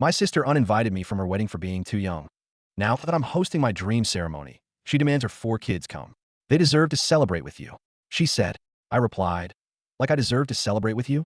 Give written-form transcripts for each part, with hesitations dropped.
My sister uninvited me from her wedding for being too young. Now that I'm hosting my dream ceremony, she demands her 4 kids come. They deserve to celebrate with you, she said. I replied, like I deserve to celebrate with you?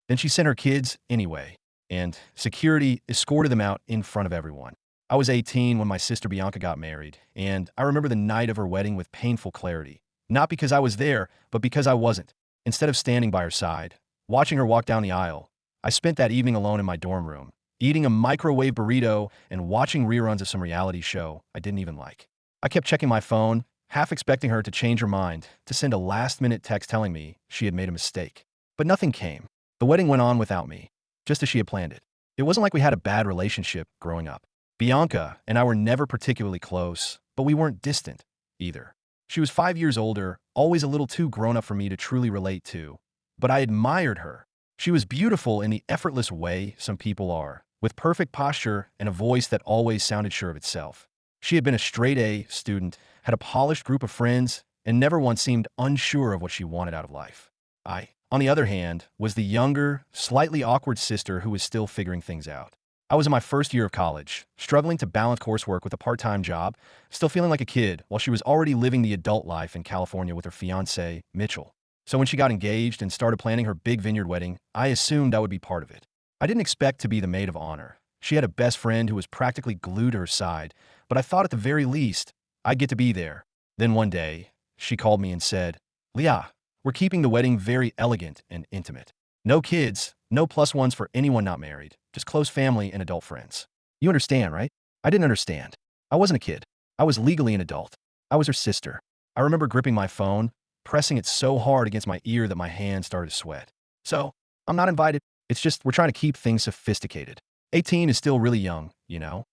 Then she sent her kids anyway, and security escorted them out in front of everyone. I was 18 when my sister Bianca got married, and I remember the night of her wedding with painful clarity. Not because I was there, but because I wasn't. Instead of standing by her side, watching her walk down the aisle, I spent that evening alone in my dorm room, eating a microwave burrito and watching reruns of some reality show I didn't even like. I kept checking my phone, half expecting her to change her mind, to send a last-minute text telling me she had made a mistake. But nothing came. The wedding went on without me, just as she had planned it. It wasn't like we had a bad relationship growing up. Bianca and I were never particularly close, but we weren't distant either. She was 5 years older, always a little too grown up for me to truly relate to, but I admired her. She was beautiful in the effortless way some people are, with perfect posture and a voice that always sounded sure of itself. She had been a straight-A student, had a polished group of friends, and never once seemed unsure of what she wanted out of life. I, on the other hand, was the younger, slightly awkward sister who was still figuring things out. I was in my first year of college, struggling to balance coursework with a part-time job, still feeling like a kid, while she was already living the adult life in California with her fiancé, Mitchell. So when she got engaged and started planning her big vineyard wedding, I assumed I would be part of it. I didn't expect to be the maid of honor. She had a best friend who was practically glued to her side, but I thought at the very least, I'd get to be there. Then one day, she called me and said, "Leah, we're keeping the wedding very elegant and intimate. No kids, no plus ones for anyone not married, just close family and adult friends." You understand, right? I didn't understand. I wasn't a kid. I was legally an adult. I was her sister. I remember gripping my phone, pressing it so hard against my ear that my hand started to sweat. So, I'm not invited. It's just we're trying to keep things sophisticated. 18 is still really young, you know?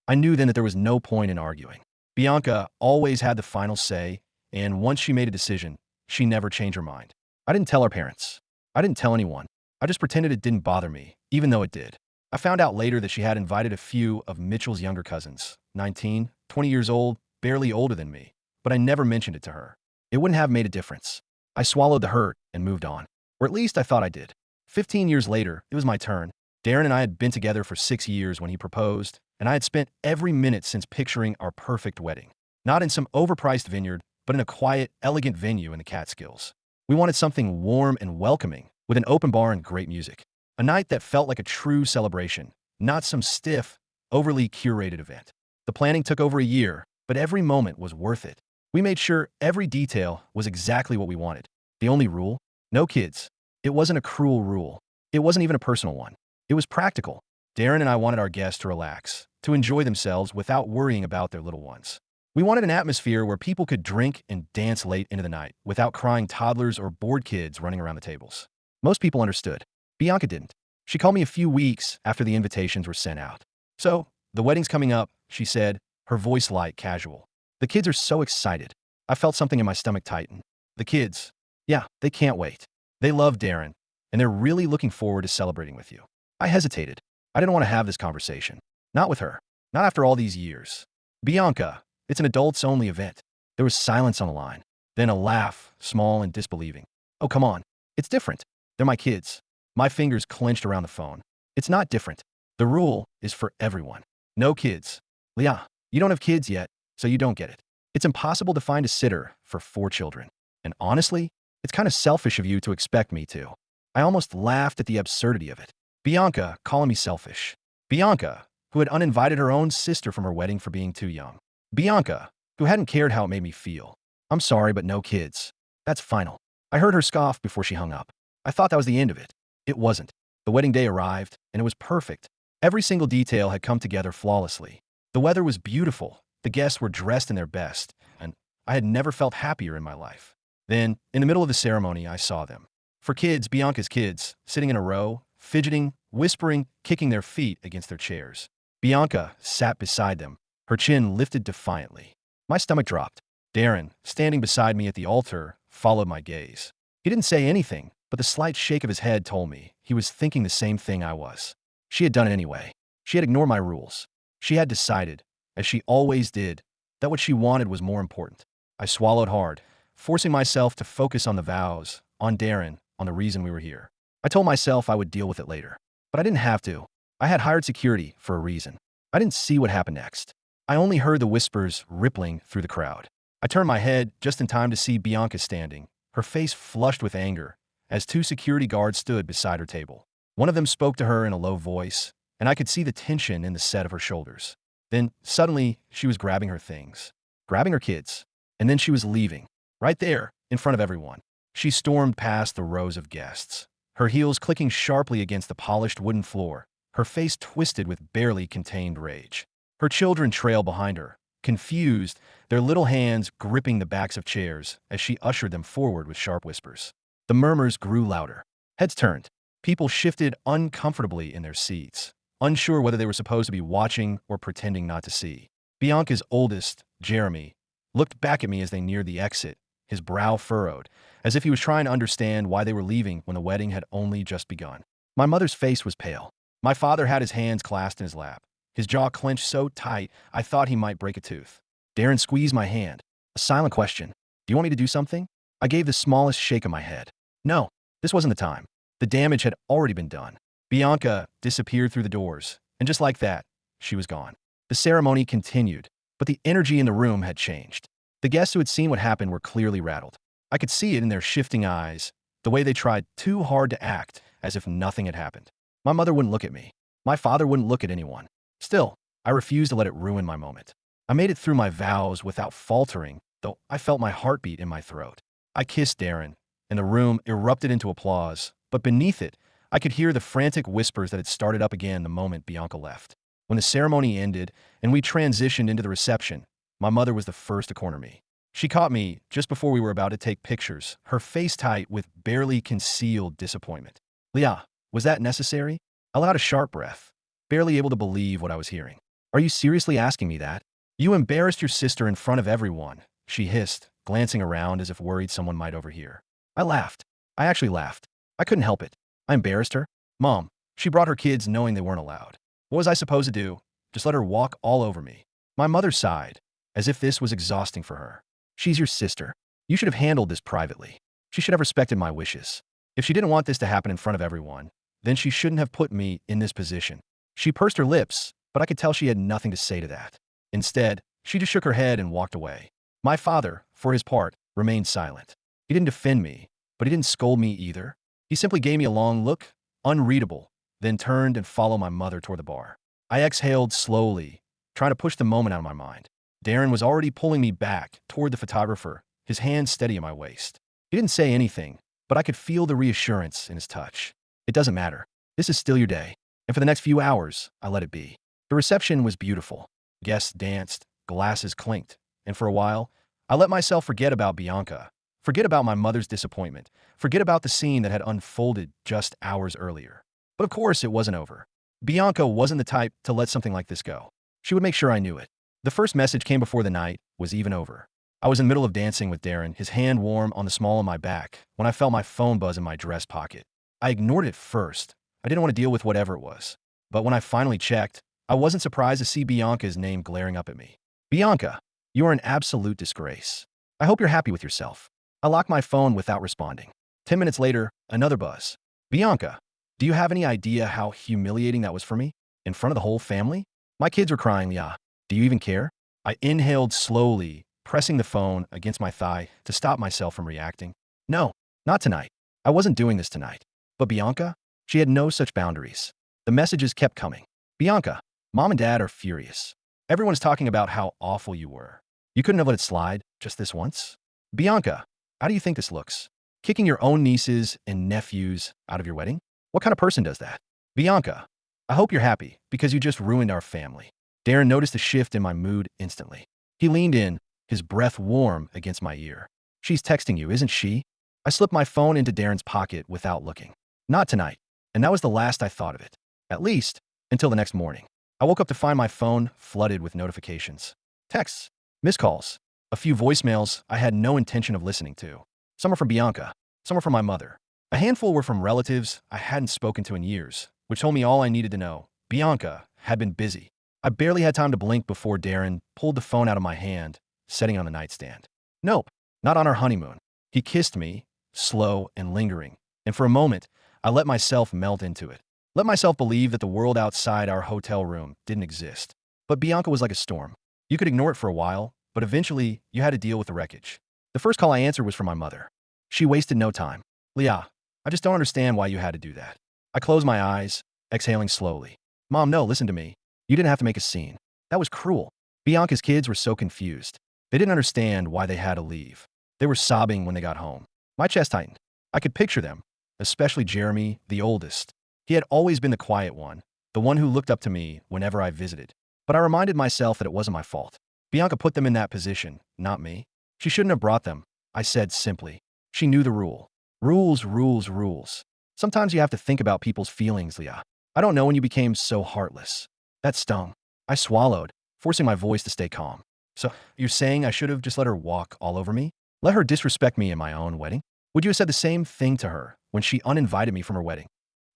I knew then that there was no point in arguing. Bianca always had the final say, and once she made a decision, she never changed her mind. I didn't tell her parents. I didn't tell anyone. I just pretended it didn't bother me, even though it did. I found out later that she had invited a few of Mitchell's younger cousins, 19, 20 years old, barely older than me, but I never mentioned it to her. It wouldn't have made a difference. I swallowed the hurt and moved on. Or at least I thought I did. 15 years later, it was my turn. Darren and I had been together for 6 years when he proposed, and I had spent every minute since picturing our perfect wedding. Not in some overpriced vineyard, but in a quiet, elegant venue in the Catskills. We wanted something warm and welcoming, with an open bar and great music. A night that felt like a true celebration, not some stiff, overly curated event. The planning took over a year, but every moment was worth it. We made sure every detail was exactly what we wanted. The only rule? No kids. It wasn't a cruel rule. It wasn't even a personal one. It was practical. Darren and I wanted our guests to relax, to enjoy themselves without worrying about their little ones. We wanted an atmosphere where people could drink and dance late into the night without crying toddlers or bored kids running around the tables. Most people understood. Bianca didn't. She called me a few weeks after the invitations were sent out. "So, the wedding's coming up," she said, her voice light, casual. "The kids are so excited." I felt something in my stomach tighten. The kids. Yeah, they can't wait. They love Darren, and they're really looking forward to celebrating with you. I hesitated. I didn't want to have this conversation. Not with her. Not after all these years. "Bianca, it's an adults-only event." There was silence on the line. Then a laugh, small and disbelieving. "Oh, come on. It's different. They're my kids." My fingers clenched around the phone. "It's not different. The rule is for everyone. No kids. Leah, you don't have kids yet, so you don't get it. It's impossible to find a sitter for 4 children. And honestly, it's kind of selfish of you to expect me to." I almost laughed at the absurdity of it. Bianca calling me selfish. Bianca, who had uninvited her own sister from her wedding for being too young. Bianca, who hadn't cared how it made me feel. "I'm sorry, but no kids. That's final." I heard her scoff before she hung up. I thought that was the end of it. It wasn't. The wedding day arrived, and it was perfect. Every single detail had come together flawlessly. The weather was beautiful, the guests were dressed in their best, and I had never felt happier in my life. Then, in the middle of the ceremony, I saw them. 4 kids, Bianca's kids, sitting in a row, fidgeting, whispering, kicking their feet against their chairs. Bianca sat beside them, her chin lifted defiantly. My stomach dropped. Darren, standing beside me at the altar, followed my gaze. He didn't say anything, but the slight shake of his head told me he was thinking the same thing I was. She had done it anyway. She had ignored my rules. She had decided, as she always did, that what she wanted was more important. I swallowed hard, forcing myself to focus on the vows, on Darren, on the reason we were here. I told myself I would deal with it later, but I didn't have to. I had hired security for a reason. I didn't see what happened next. I only heard the whispers rippling through the crowd. I turned my head just in time to see Bianca standing, her face flushed with anger, as two security guards stood beside her table. One of them spoke to her in a low voice, and I could see the tension in the set of her shoulders. Then, suddenly, she was grabbing her things, grabbing her kids, and then she was leaving, right there, in front of everyone. She stormed past the rows of guests, her heels clicking sharply against the polished wooden floor, her face twisted with barely contained rage. Her children trailed behind her, confused, their little hands gripping the backs of chairs as she ushered them forward with sharp whispers. The murmurs grew louder. Heads turned. People shifted uncomfortably in their seats, unsure whether they were supposed to be watching or pretending not to see. Bianca's oldest, Jeremy, looked back at me as they neared the exit, his brow furrowed, as if he was trying to understand why they were leaving when the wedding had only just begun. My mother's face was pale. My father had his hands clasped in his lap, his jaw clenched so tight I thought he might break a tooth. Darren squeezed my hand. A silent question. Do you want me to do something? I gave the smallest shake of my head. No, this wasn't the time. The damage had already been done. Bianca disappeared through the doors, and just like that, she was gone. The ceremony continued, but the energy in the room had changed. The guests who had seen what happened were clearly rattled. I could see it in their shifting eyes, the way they tried too hard to act as if nothing had happened. My mother wouldn't look at me. My father wouldn't look at anyone. Still, I refused to let it ruin my moment. I made it through my vows without faltering, though I felt my heartbeat in my throat. I kissed Darren, and the room erupted into applause, but beneath it, I could hear the frantic whispers that had started up again the moment Bianca left. When the ceremony ended and we transitioned into the reception, my mother was the first to corner me. She caught me just before we were about to take pictures, her face tight with barely concealed disappointment. Leah, was that necessary? I let out a sharp breath, barely able to believe what I was hearing. Are you seriously asking me that? You embarrassed your sister in front of everyone, she hissed, glancing around as if worried someone might overhear. I laughed. I actually laughed. I couldn't help it. I embarrassed her. Mom, she brought her kids knowing they weren't allowed. What was I supposed to do? Just let her walk all over me? My mother sighed, as if this was exhausting for her. She's your sister. You should have handled this privately. She should have respected my wishes. If she didn't want this to happen in front of everyone, then she shouldn't have put me in this position. She pursed her lips, but I could tell she had nothing to say to that. Instead, she just shook her head and walked away. My father, for his part, remained silent. He didn't defend me, but he didn't scold me either. He simply gave me a long look, unreadable, then turned and followed my mother toward the bar. I exhaled slowly, trying to push the moment out of my mind. Darren was already pulling me back toward the photographer, his hand steady at my waist. He didn't say anything, but I could feel the reassurance in his touch. It doesn't matter. This is still your day. And for the next few hours, I let it be. The reception was beautiful. Guests danced, glasses clinked, and for a while, I let myself forget about Bianca, forget about my mother's disappointment, forget about the scene that had unfolded just hours earlier. But of course, it wasn't over. Bianca wasn't the type to let something like this go. She would make sure I knew it. The first message came before the night was even over. I was in the middle of dancing with Darren, his hand warm on the small of my back, when I felt my phone buzz in my dress pocket. I ignored it first. I didn't want to deal with whatever it was. But when I finally checked, I wasn't surprised to see Bianca's name glaring up at me. Bianca, you are an absolute disgrace. I hope you're happy with yourself. I locked my phone without responding. 10 minutes later, another buzz. Bianca, do you have any idea how humiliating that was for me? In front of the whole family? My kids were crying, yeah. Do you even care? I inhaled slowly, pressing the phone against my thigh to stop myself from reacting. No, not tonight. I wasn't doing this tonight. But Bianca? She had no such boundaries. The messages kept coming. Bianca, Mom and Dad are furious. Everyone is talking about how awful you were. You couldn't have let it slide just this once? Bianca, how do you think this looks? Kicking your own nieces and nephews out of your wedding? What kind of person does that? Bianca, I hope you're happy because you just ruined our family. Darren noticed a shift in my mood instantly. He leaned in, his breath warm against my ear. She's texting you, isn't she? I slipped my phone into Darren's pocket without looking. Not tonight. And that was the last I thought of it. At least, until the next morning. I woke up to find my phone flooded with notifications. Texts, missed calls, a few voicemails I had no intention of listening to. Some were from Bianca, some were from my mother. A handful were from relatives I hadn't spoken to in years, which told me all I needed to know. Bianca had been busy. I barely had time to blink before Darren pulled the phone out of my hand, setting it on the nightstand. Nope, not on our honeymoon. He kissed me, slow and lingering, and for a moment, I let myself melt into it. Let myself believe that the world outside our hotel room didn't exist. But Bianca was like a storm. You could ignore it for a while, but eventually you had to deal with the wreckage. The first call I answered was from my mother. She wasted no time. Leah, I just don't understand why you had to do that. I closed my eyes, exhaling slowly. Mom, no, listen to me. You didn't have to make a scene. That was cruel. Bianca's kids were so confused. They didn't understand why they had to leave. They were sobbing when they got home. My chest tightened. I could picture them, especially Jeremy, the oldest. He had always been the quiet one, the one who looked up to me whenever I visited. But I reminded myself that it wasn't my fault. Bianca put them in that position, not me. She shouldn't have brought them, I said simply. She knew the rule. Rules, rules, rules. Sometimes you have to think about people's feelings, Leah. I don't know when you became so heartless. That stung. I swallowed, forcing my voice to stay calm. So, you're saying I should have just let her walk all over me? Let her disrespect me in my own wedding? Would you have said the same thing to her when she uninvited me from her wedding?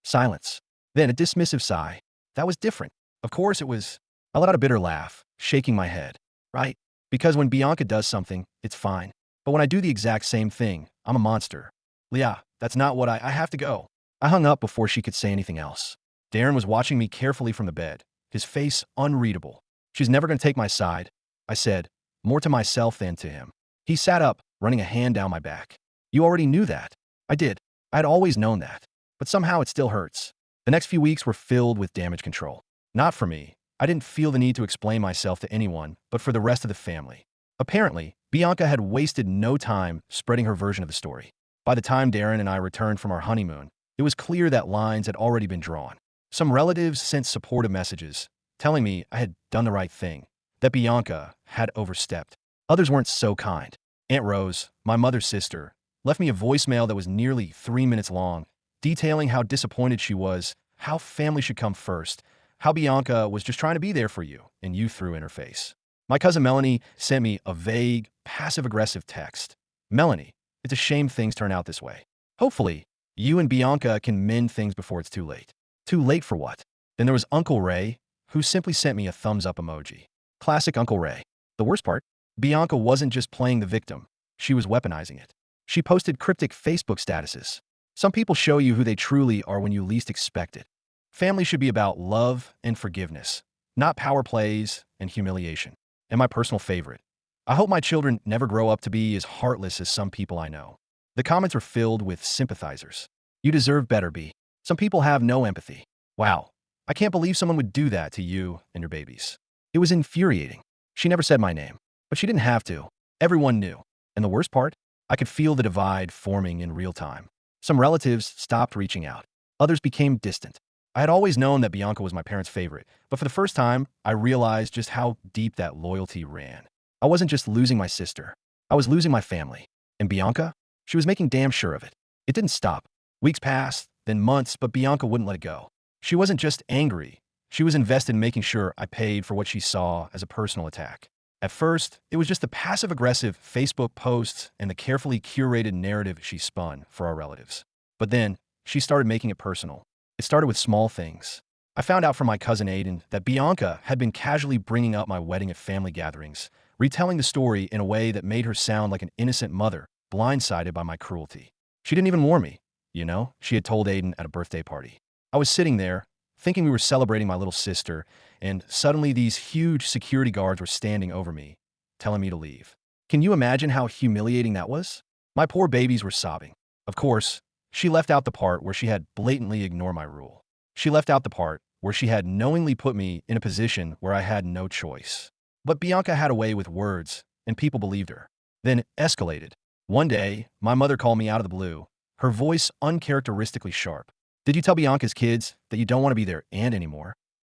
Silence. Then a dismissive sigh. That was different. Of course it was. I let out a bitter laugh, shaking my head. Right? Because when Bianca does something, it's fine. But when I do the exact same thing, I'm a monster. Leah, that's not what I have to go. I hung up before she could say anything else. Darren was watching me carefully from the bed, his face unreadable. She's never going to take my side, I said, more to myself than to him. He sat up, running a hand down my back. You already knew that. I did. I had always known that. But somehow it still hurts. The next few weeks were filled with damage control. Not for me. I didn't feel the need to explain myself to anyone, but for the rest of the family. Apparently, Bianca had wasted no time spreading her version of the story. By the time Darren and I returned from our honeymoon, it was clear that lines had already been drawn. Some relatives sent supportive messages, telling me I had done the right thing, that Bianca had overstepped. Others weren't so kind. Aunt Rose, my mother's sister, left me a voicemail that was nearly 3 minutes long, detailing how disappointed she was, how family should come first, how Bianca was just trying to be there for you, and you threw in her face. My cousin Melanie sent me a vague, passive-aggressive text. Melanie, it's a shame things turn out this way. Hopefully, you and Bianca can mend things before it's too late. Too late for what? Then there was Uncle Ray, who simply sent me a thumbs-up emoji. Classic Uncle Ray. The worst part? Bianca wasn't just playing the victim. She was weaponizing it. She posted cryptic Facebook statuses. Some people show you who they truly are when you least expect it. Family should be about love and forgiveness, not power plays and humiliation. And my personal favorite. I hope my children never grow up to be as heartless as some people I know. The comments were filled with sympathizers. You deserve better, B. Some people have no empathy. Wow. I can't believe someone would do that to you and your babies. It was infuriating. She never said my name, but she didn't have to. Everyone knew. And the worst part? I could feel the divide forming in real time. Some relatives stopped reaching out. Others became distant. I had always known that Bianca was my parents' favorite, but for the first time, I realized just how deep that loyalty ran. I wasn't just losing my sister. I was losing my family. And Bianca? She was making damn sure of it. It didn't stop. Weeks passed, then months, but Bianca wouldn't let it go. She wasn't just angry. She was invested in making sure I paid for what she saw as a personal attack. At first, it was just the passive-aggressive Facebook posts and the carefully curated narrative she spun for our relatives. But then, she started making it personal. It started with small things. I found out from my cousin Aiden that Bianca had been casually bringing up my wedding at family gatherings, retelling the story in a way that made her sound like an innocent mother, blindsided by my cruelty. She didn't even warn me, she had told Aiden at a birthday party. I was sitting there, thinking we were celebrating my little sister, and suddenly these huge security guards were standing over me, telling me to leave. Can you imagine how humiliating that was? My poor babies were sobbing. Of course, she left out the part where she had blatantly ignored my rule. She left out the part where she had knowingly put me in a position where I had no choice. But Bianca had a way with words, and people believed her. Then it escalated. One day, my mother called me out of the blue, her voice uncharacteristically sharp. Did you tell Bianca's kids that you don't want to be their aunt anymore?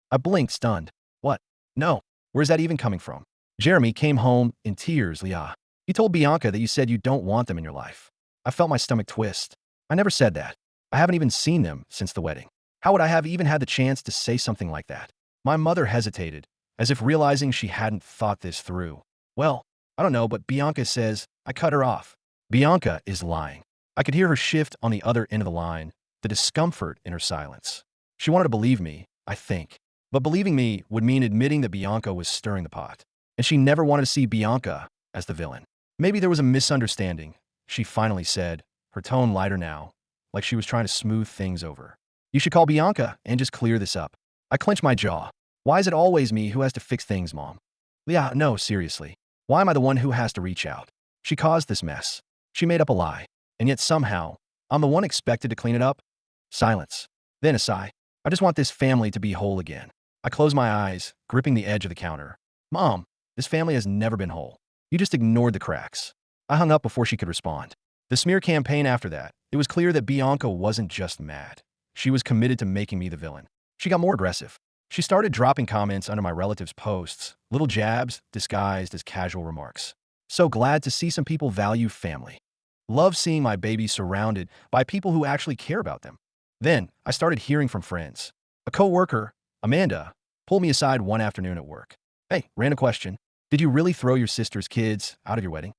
I blinked, stunned. What? No. Where's that even coming from? Jeremy came home in tears, Leah. You told Bianca that you said you don't want them in your life. I felt my stomach twist. I never said that. I haven't even seen them since the wedding. How would I have even had the chance to say something like that? My mother hesitated, as if realizing she hadn't thought this through. Well, I don't know, but Bianca says I cut her off. Bianca is lying. I could hear her shift on the other end of the line, the discomfort in her silence. She wanted to believe me, I think. But believing me would mean admitting that Bianca was stirring the pot. And she never wanted to see Bianca as the villain. Maybe there was a misunderstanding, she finally said, her tone lighter now, like she was trying to smooth things over. You should call Bianca and just clear this up. I clench my jaw. Why is it always me who has to fix things, Mom? Leah, no, seriously. Why am I the one who has to reach out? She caused this mess. She made up a lie. And yet somehow, I'm the one expected to clean it up? Silence. Then a sigh. I just want this family to be whole again. I close my eyes, gripping the edge of the counter. Mom, this family has never been whole. You just ignored the cracks. I hung up before she could respond. The smear campaign after that, it was clear that Bianca wasn't just mad. She was committed to making me the villain. She got more aggressive. She started dropping comments under my relatives' posts, little jabs disguised as casual remarks. So glad to see some people value family. Love seeing my baby surrounded by people who actually care about them. Then, I started hearing from friends. A coworker, Amanda, pulled me aside one afternoon at work. Hey, random question. Did you really throw your sister's kids out of your wedding?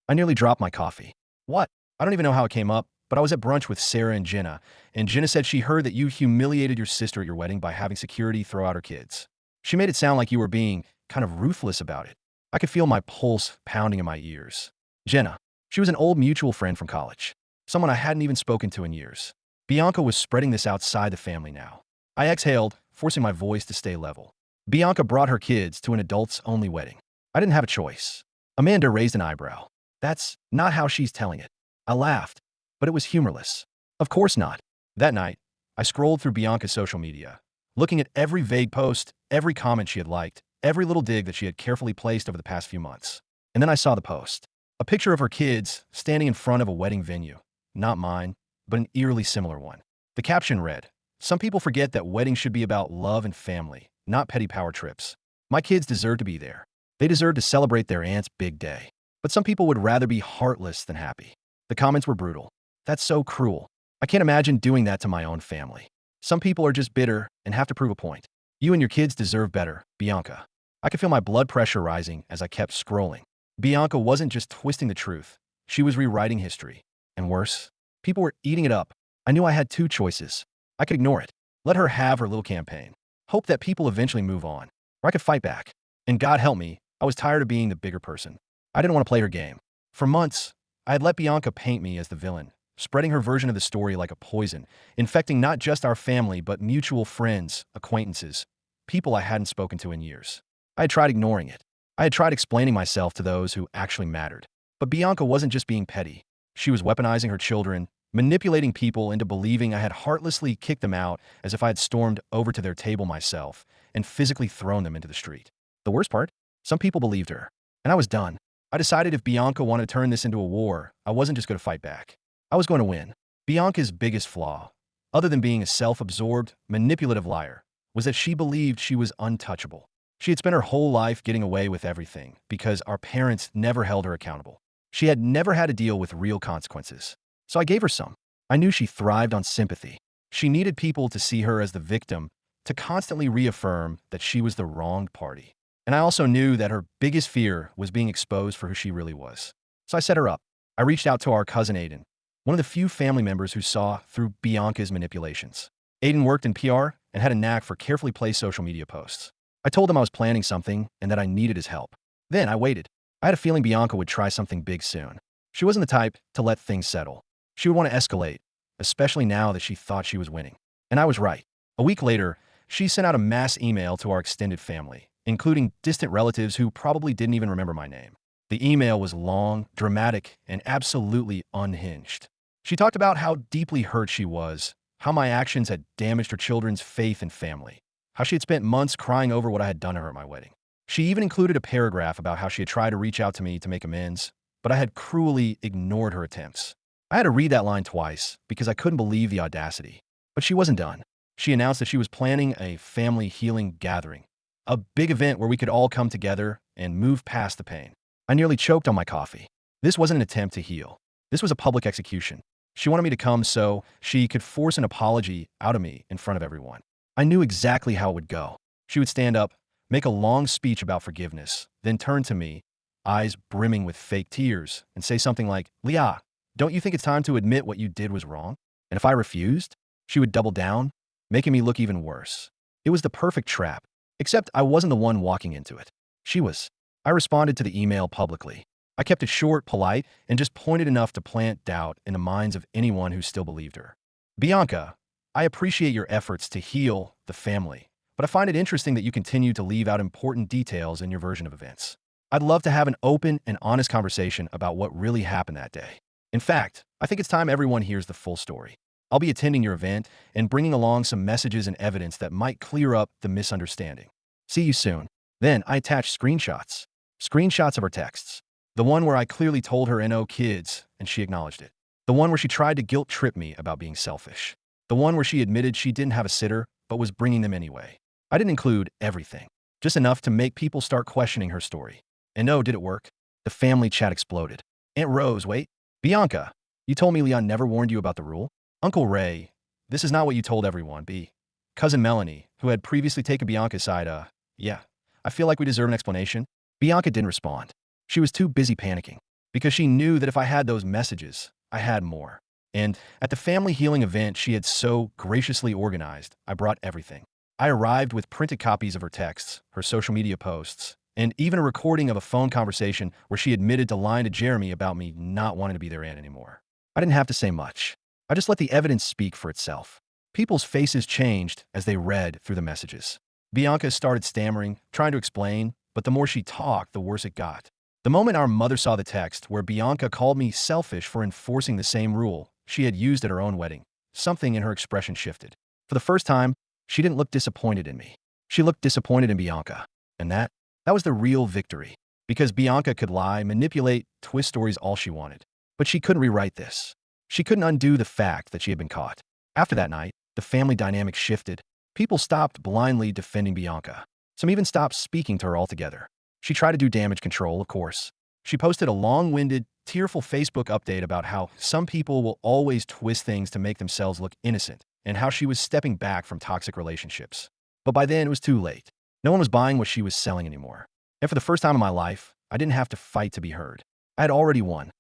I nearly dropped my coffee. What? I don't even know how it came up, but I was at brunch with Sarah and Jenna said she heard that you humiliated your sister at your wedding by having security throw out her kids. She made it sound like you were being kind of ruthless about it. I could feel my pulse pounding in my ears. Jenna. She was an old mutual friend from college, someone I hadn't even spoken to in years. Bianca was spreading this outside the family now. I exhaled, forcing my voice to stay level. Bianca brought her kids to an adults-only wedding. I didn't have a choice. Amanda raised an eyebrow. That's not how she's telling it. I laughed, but it was humorless. Of course not. That night, I scrolled through Bianca's social media, looking at every vague post, every comment she had liked, every little dig that she had carefully placed over the past few months. And then I saw the post. A picture of her kids standing in front of a wedding venue. Not mine, but an eerily similar one. The caption read, "Some people forget that weddings should be about love and family, not petty power trips. My kids deserve to be there. They deserve to celebrate their aunt's big day. But some people would rather be heartless than happy." The comments were brutal. That's so cruel. I can't imagine doing that to my own family. Some people are just bitter and have to prove a point. You and your kids deserve better, Bianca. I could feel my blood pressure rising as I kept scrolling. Bianca wasn't just twisting the truth. She was rewriting history. And worse, people were eating it up. I knew I had two choices. I could ignore it, let her have her little campaign, hope that people eventually move on, or I could fight back. And God help me, I was tired of being the bigger person. I didn't want to play her game. For months, I had let Bianca paint me as the villain, spreading her version of the story like a poison, infecting not just our family, but mutual friends, acquaintances, people I hadn't spoken to in years. I had tried ignoring it. I had tried explaining myself to those who actually mattered. But Bianca wasn't just being petty. She was weaponizing her children, manipulating people into believing I had heartlessly kicked them out as if I had stormed over to their table myself and physically thrown them into the street. The worst part? Some people believed her. And I was done. I decided if Bianca wanted to turn this into a war, I wasn't just going to fight back. I was going to win. Bianca's biggest flaw, other than being a self-absorbed, manipulative liar, was that she believed she was untouchable. She had spent her whole life getting away with everything because our parents never held her accountable. She had never had to deal with real consequences. So I gave her some. I knew she thrived on sympathy. She needed people to see her as the victim, to constantly reaffirm that she was the wronged party. And I also knew that her biggest fear was being exposed for who she really was. So I set her up. I reached out to our cousin Aiden, one of the few family members who saw through Bianca's manipulations. Aiden worked in PR and had a knack for carefully placed social media posts. I told him I was planning something and that I needed his help. Then I waited. I had a feeling Bianca would try something big soon. She wasn't the type to let things settle. She would want to escalate, especially now that she thought she was winning. And I was right. A week later, she sent out a mass email to our extended family, including distant relatives who probably didn't even remember my name. The email was long, dramatic, and absolutely unhinged. She talked about how deeply hurt she was, how my actions had damaged her children's faith and family, how she had spent months crying over what I had done to her at my wedding. She even included a paragraph about how she had tried to reach out to me to make amends, but I had cruelly ignored her attempts. I had to read that line twice because I couldn't believe the audacity. But she wasn't done. She announced that she was planning a family healing gathering, a big event where we could all come together and move past the pain. I nearly choked on my coffee. This wasn't an attempt to heal. This was a public execution. She wanted me to come so she could force an apology out of me in front of everyone. I knew exactly how it would go. She would stand up, make a long speech about forgiveness, then turn to me, eyes brimming with fake tears, and say something like, "Leah, don't you think it's time to admit what you did was wrong?" And if I refused, she would double down, making me look even worse. It was the perfect trap, except I wasn't the one walking into it. She was. I responded to the email publicly. I kept it short, polite, and just pointed enough to plant doubt in the minds of anyone who still believed her. Bianca, I appreciate your efforts to heal the family, but I find it interesting that you continue to leave out important details in your version of events. I'd love to have an open and honest conversation about what really happened that day. In fact, I think it's time everyone hears the full story. I'll be attending your event and bringing along some messages and evidence that might clear up the misunderstanding. See you soon. Then I attached screenshots. Screenshots of our texts. The one where I clearly told her no kids, and she acknowledged it. The one where she tried to guilt trip me about being selfish. The one where she admitted she didn't have a sitter, but was bringing them anyway. I didn't include everything, just enough to make people start questioning her story. And oh, did it work? The family chat exploded. Aunt Rose, wait. Bianca, you told me Leon never warned you about the rule? Uncle Ray, this is not what you told everyone, B. Cousin Melanie, who had previously taken Bianca's side, yeah, I feel like we deserve an explanation. Bianca didn't respond. She was too busy panicking, because she knew that if I had those messages, I had more. And at the family healing event she had so graciously organized, I brought everything. I arrived with printed copies of her texts, her social media posts, and even a recording of a phone conversation where she admitted to lying to Jeremy about me not wanting to be their aunt anymore. I didn't have to say much. I just let the evidence speak for itself. People's faces changed as they read through the messages. Bianca started stammering, trying to explain, but the more she talked, the worse it got. The moment our mother saw the text where Bianca called me selfish for enforcing the same rule she had used at her own wedding, something in her expression shifted. For the first time, she didn't look disappointed in me. She looked disappointed in Bianca. And that was the real victory. Because Bianca could lie, manipulate, twist stories all she wanted. But she couldn't rewrite this. She couldn't undo the fact that she had been caught. After that night, the family dynamic shifted. People stopped blindly defending Bianca. Some even stopped speaking to her altogether. She tried to do damage control, of course. She posted a long-winded, tearful Facebook update about how some people will always twist things to make themselves look innocent, and how she was stepping back from toxic relationships. But by then, it was too late. No one was buying what she was selling anymore. And for the first time in my life, I didn't have to fight to be heard. I had already won.